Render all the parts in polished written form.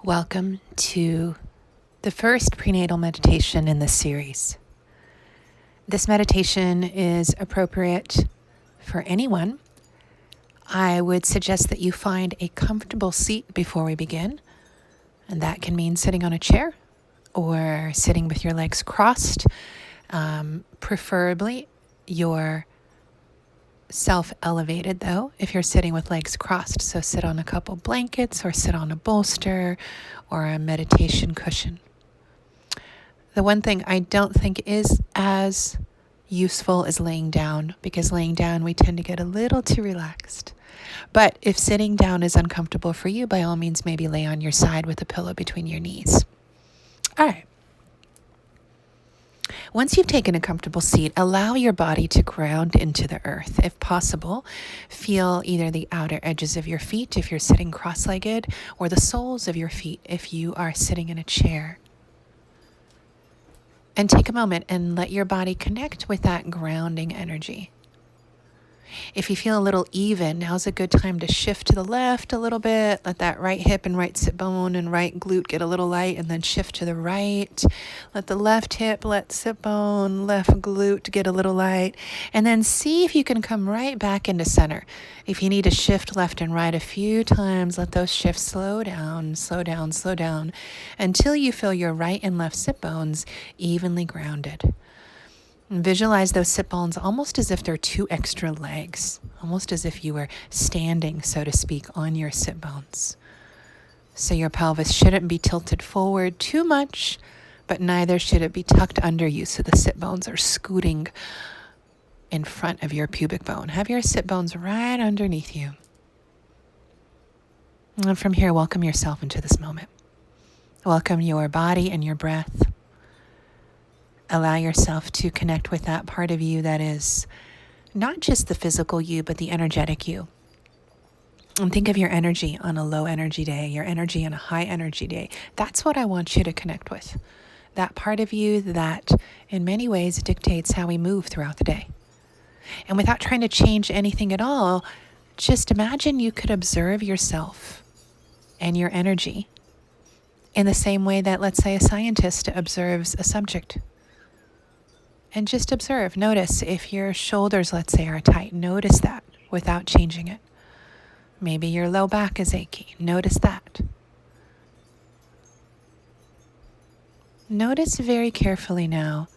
Welcome to the first prenatal meditation in this series. This meditation is appropriate for anyone. I would suggest that you find a comfortable seat before we begin, and that can mean sitting on a chair or sitting with your legs crossed, preferably your self-elevated though, if you're sitting with legs crossed. So sit on a couple blankets or sit on a bolster or a meditation cushion. The one thing I don't think is as useful as laying down, because laying down we tend to get a little too relaxed. But if sitting down is uncomfortable for you, by all means maybe lay on your side with a pillow between your knees. All right. Once you've taken a comfortable seat, allow your body to ground into the earth. If possible, feel either the outer edges of your feet if you're sitting cross-legged, or the soles of your feet if you are sitting in a chair. And take a moment and let your body connect with that grounding energy. If you feel a little even, now's a good time to shift to the left a little bit. Let that right hip and right sit bone and right glute get a little light, and then shift to the right. Let the left hip, left sit bone, left glute get a little light, and then see if you can come right back into center. If you need to shift left and right a few times, let those shifts slow down, until you feel your right and left sit bones evenly grounded. Visualize those sit bones almost as if they're two extra legs, almost as if you were standing, so to speak, on your sit bones. So your pelvis shouldn't be tilted forward too much, but neither should it be tucked under you so the sit bones are scooting in front of your pubic bone. Have your sit bones right underneath you. And from here, welcome yourself into this moment. Welcome your body and your breath. Allow yourself to connect with that part of you that is not just the physical you, but the energetic you. And think of your energy on a low energy day, your energy on a high energy day. That's what I want you to connect with. That part of you that in many ways dictates how we move throughout the day. And without trying to change anything at all, just imagine you could observe yourself and your energy in the same way that, let's say, a scientist observes a subject. And just observe. Notice if your shoulders, let's say, are tight. Notice that without changing it. Maybe your low back is achy. Notice that. Notice very carefully now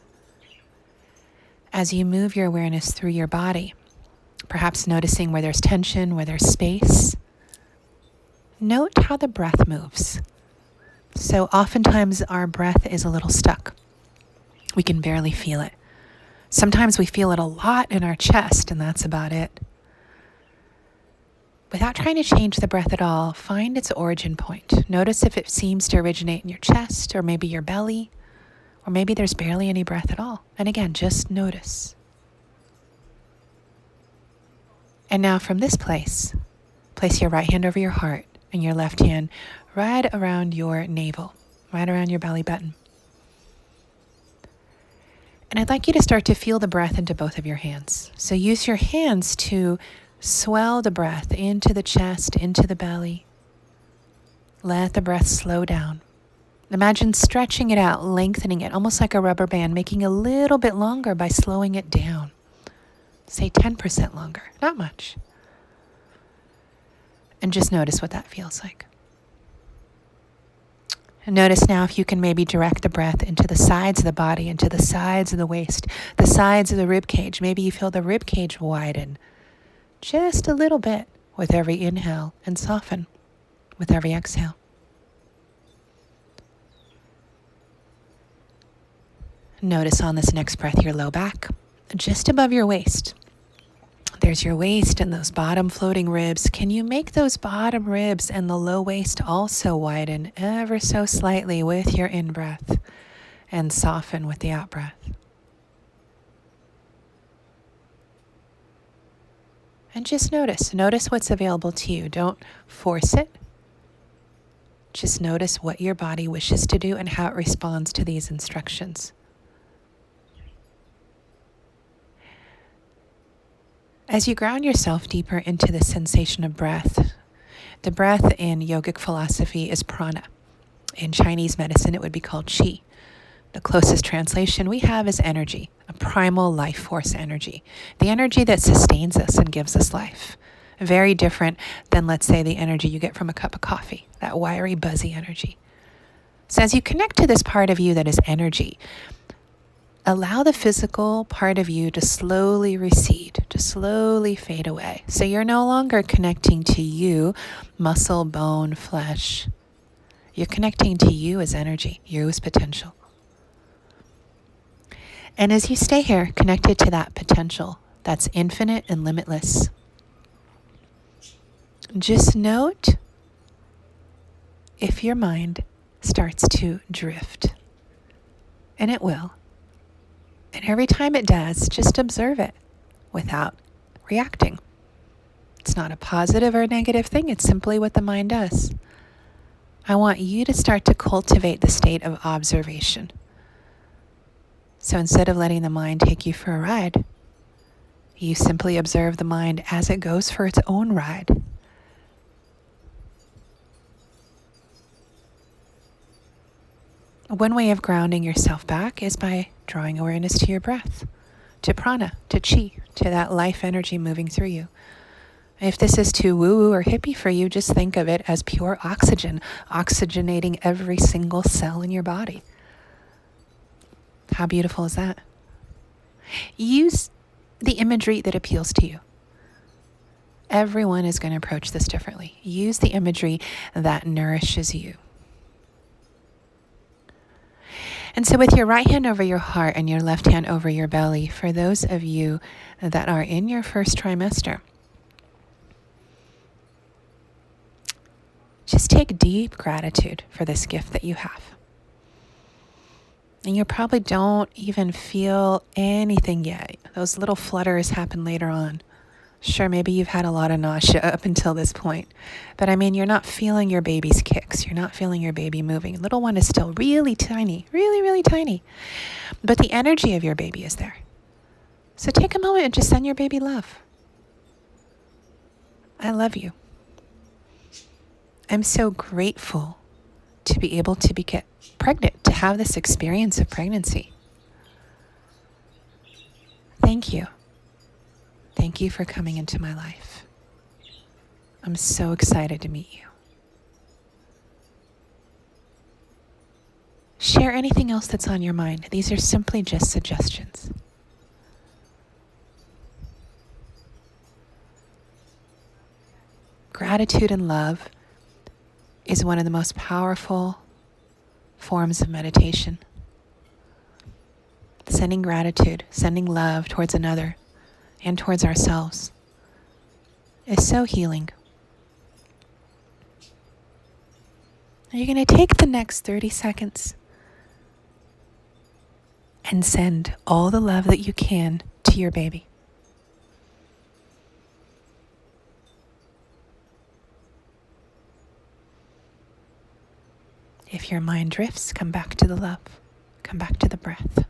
as you move your awareness through your body, perhaps noticing where there's tension, where there's space. Note how the breath moves. So oftentimes our breath is a little stuck. We can barely feel it. Sometimes we feel it a lot in our chest, and that's about it. Without trying to change the breath at all, find its origin point. Notice if it seems to originate in your chest, or maybe your belly, or maybe there's barely any breath at all. And again, just notice. And now from this place your right hand over your heart and your left hand right around your navel, right around your belly button. And I'd like you to start to feel the breath into both of your hands. So use your hands to swell the breath into the chest, into the belly. Let the breath slow down. Imagine stretching it out, lengthening it, almost like a rubber band, making it a little bit longer by slowing it down. Say 10% longer, not much. And just notice what that feels like. And notice now if you can maybe direct the breath into the sides of the body, into the sides of the waist, the sides of the rib cage. Maybe you feel the rib cage widen just a little bit with every inhale and soften with every exhale. Notice on this next breath your low back, just above your waist. There's your waist and those bottom floating ribs. Can you make those bottom ribs and the low waist also widen ever so slightly with your in-breath and soften with the out-breath? And just notice what's available to you. Don't force it. Just notice what your body wishes to do and how it responds to these instructions. As you ground yourself deeper into the sensation of breath, the breath in yogic philosophy is prana. In Chinese medicine, it would be called qi. The closest translation we have is energy, a primal life force energy, the energy that sustains us and gives us life. Very different than, let's say, the energy you get from a cup of coffee, that wiry, buzzy energy. So as you connect to this part of you that is energy, allow the physical part of you to slowly recede, to slowly fade away. So you're no longer connecting to you, muscle, bone, flesh. You're connecting to you as energy, you as potential. And as you stay here connected to that potential that's infinite and limitless, just note if your mind starts to drift. And it will. And every time it does, just observe it without reacting. It's not a positive or a negative thing. It's simply what the mind does. I want you to start to cultivate the state of observation. So instead of letting the mind take you for a ride, you simply observe the mind as it goes for its own ride. One way of grounding yourself back is by drawing awareness to your breath, to prana, to chi, to that life energy moving through you. If this is too woo-woo or hippie for you, just think of it as pure oxygen, oxygenating every single cell in your body. How beautiful is that? Use the imagery that appeals to you. Everyone is going to approach this differently. Use the imagery that nourishes you. And so with your right hand over your heart and your left hand over your belly, for those of you that are in your first trimester, just take deep gratitude for this gift that you have. And you probably don't even feel anything yet. Those little flutters happen later on. Sure, maybe you've had a lot of nausea up until this point. But I mean, you're not feeling your baby's kicks. You're not feeling your baby moving. Little one is still really tiny, really, really tiny. But the energy of your baby is there. So take a moment and just send your baby love. I love you. I'm so grateful to be able to get pregnant, to have this experience of pregnancy. Thank you. Thank you for coming into my life. I'm so excited to meet you. Share anything else that's on your mind. These are simply just suggestions. Gratitude and love is one of the most powerful forms of meditation. Sending gratitude, sending love towards another and towards ourselves is so healing. You're going to take the next 30 seconds and send all the love that you can to your baby. If your mind drifts, come back to the love. Come back to the breath.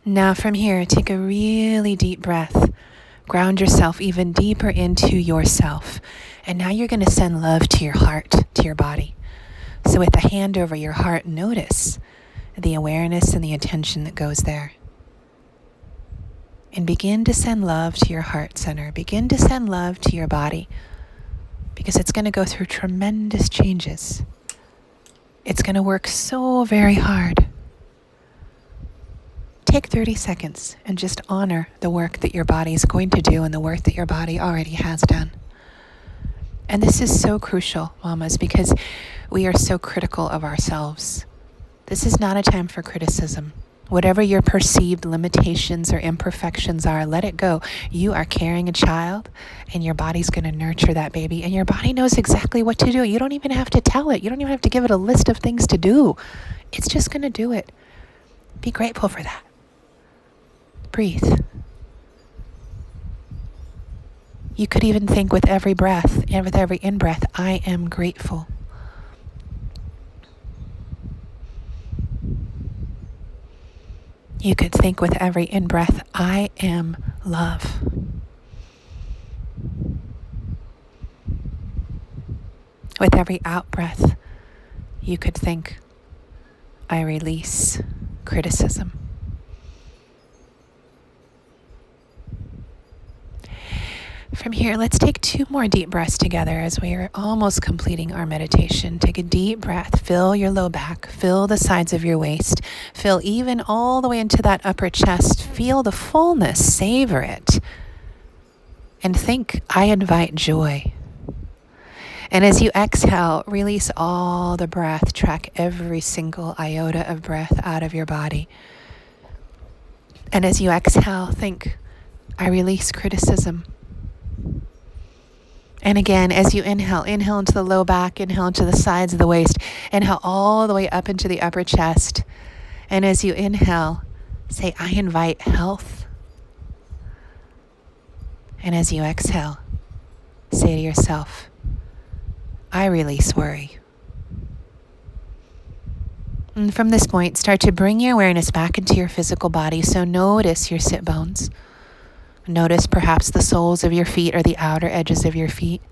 Now from here, take a really deep breath. Ground yourself even deeper into yourself. And now you're going to send love to your heart, to your body. So with the hand over your heart, notice the awareness and the attention that goes there. And begin to send love to your heart center. Begin to send love to your body, because it's going to go through tremendous changes. It's going to work so very hard. Take 30 seconds and just honor the work that your body is going to do and the work that your body already has done. And this is so crucial, mamas, because we are so critical of ourselves. This is not a time for criticism. Whatever your perceived limitations or imperfections are, let it go. You are carrying a child, and your body's going to nurture that baby, and your body knows exactly what to do. You don't even have to tell it. You don't even have to give it a list of things to do. It's just going to do it. Be grateful for that. Breathe. You could even think with every breath and with every in-breath, I am grateful. You could think with every in-breath, I am love. With every out breath, you could think, I release criticism. From here, let's take 2 more deep breaths together as we are almost completing our meditation. Take a deep breath, fill your low back, fill the sides of your waist, fill even all the way into that upper chest. Feel the fullness, savor it. And think, I invite joy. And as you exhale, release all the breath. Track every single iota of breath out of your body. And as you exhale, think, I release criticism. And again, as you inhale into the low back, inhale into the sides of the waist, inhale all the way up into the upper chest. And as you inhale, say, I invite health. And as you exhale, say to yourself, I release worry. And from this point, start to bring your awareness back into your physical body. So notice your sit bones. Notice perhaps the soles of your feet or the outer edges of your feet.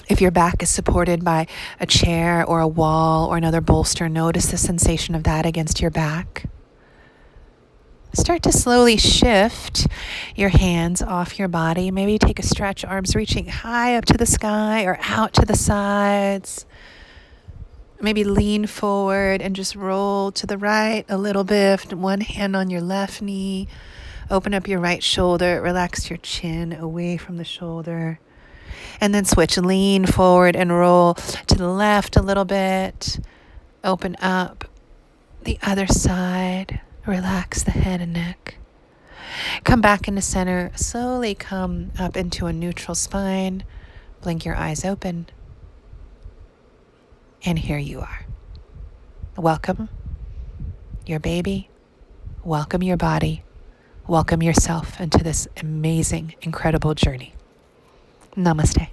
If your back is supported by a chair or a wall or another bolster, notice the sensation of that against your back. Start to slowly shift your hands off your body. Maybe take a stretch, arms reaching high up to the sky or out to the sides. Maybe lean forward and just roll to the right a little bit. One hand on your left knee. Open up your right shoulder. Relax your chin away from the shoulder. And then switch. Lean forward and roll to the left a little bit. Open up the other side. Relax the head and neck. Come back into center. Slowly come up into a neutral spine. Blink your eyes open. And here you are. Welcome your baby. Welcome your body. Welcome yourself into this amazing, incredible journey. Namaste.